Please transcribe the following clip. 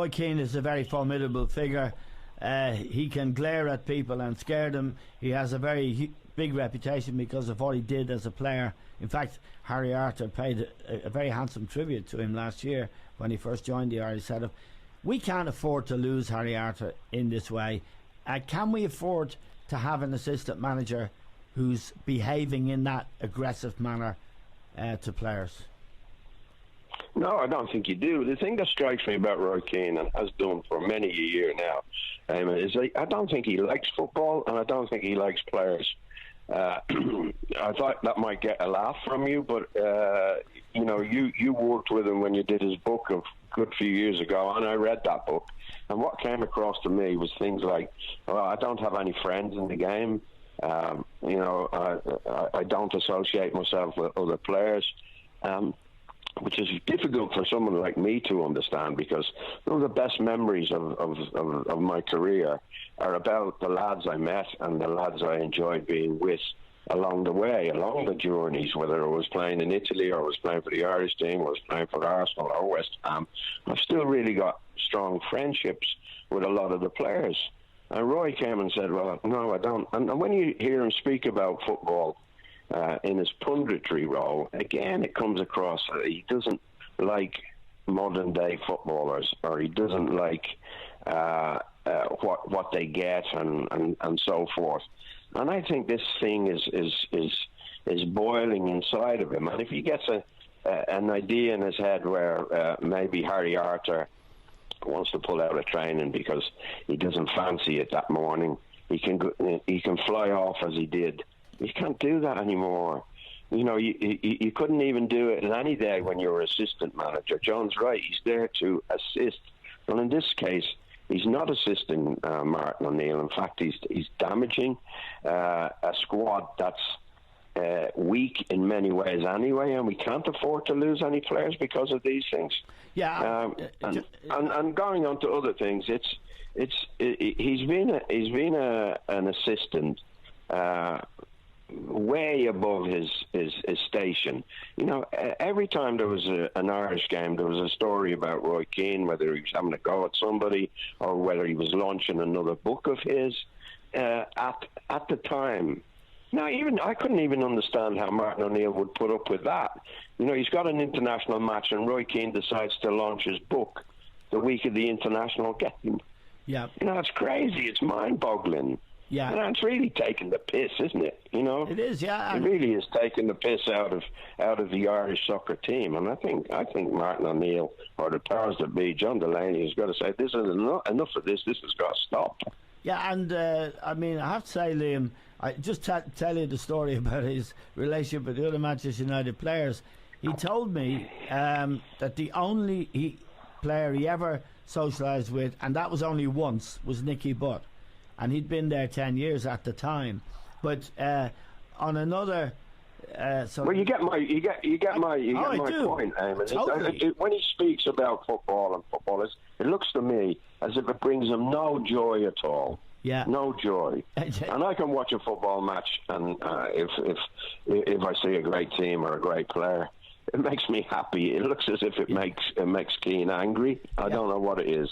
Roy Keane is a very formidable figure. He can glare at people and scare them. He has a very big reputation because of what he did as a player. In fact, Harry Arter paid a very handsome tribute to him last year when he first joined the Irish setup. We can't afford to lose Harry Arter in this way. Can we afford to have an assistant manager who's behaving in that aggressive manner to players? No, I don't think you do. The thing that strikes me about Roy Keane, and has done for many a year now, is I don't think he likes football, and I don't think he likes players. I thought that might get a laugh from you, but you worked with him when you did his book a good few years ago, and I read that book. And what came across to me was things like, I don't have any friends in the game. I don't associate myself with other players. Which is difficult for someone like me to understand, because some of the best memories of my career are about the lads I met and the lads I enjoyed being with along the way, along the journeys, whether I was playing in Italy or I was playing for the Irish team or I was playing for Arsenal or West Ham. I've still really got strong friendships with a lot of the players. And Roy came and said, well, no, I don't. And when you hear him speak about football, in his punditry role, again, it comes across that he doesn't like modern day footballers, or he doesn't like what they get and so forth. And I think this thing is boiling inside of him. And if he gets an idea in his head where maybe Harry Arter wants to pull out of training because he doesn't fancy it that morning, he can fly off as he did. You can't do that anymore. You couldn't even do it in any day when you were assistant manager. John's right. He's there to assist. Well, in this case, he's not assisting Martin O'Neill. In fact, he's damaging a squad that's weak in many ways anyway, and we can't afford to lose any players because of these things. Yeah. And going on to other things, he's been an assistant. Way above his station. Every time there was an Irish game, there was a story about Roy Keane, whether he was having a go at somebody or whether he was launching another book of his at the time. Now, I couldn't even understand how Martin O'Neill would put up with that. He's got an international match and Roy Keane decides to launch his book the week of the international game. Yeah. It's crazy. It's mind-boggling. Yeah, and it's really taking the piss, isn't it? It is, yeah. It really is taking the piss out of the Irish soccer team, and I think Martin O'Neill or the powers that be, John Delaney, has got to say, this is enough of this. This has got to stop. Yeah, and I have to say, Liam, I just tell you the story about his relationship with the other Manchester United players. He told me that the only player he ever socialised with, and that was only once, was Nicky Butt. And he'd been there 10 years at the time, but on another. Well, you get my point, Eamon. Totally. When he speaks about football and footballers, it looks to me as if it brings him no joy at all. Yeah, no joy. And I can watch a football match, and if I see a great team or a great player, it makes me happy. It looks as if it makes Keane angry. I don't know what it is.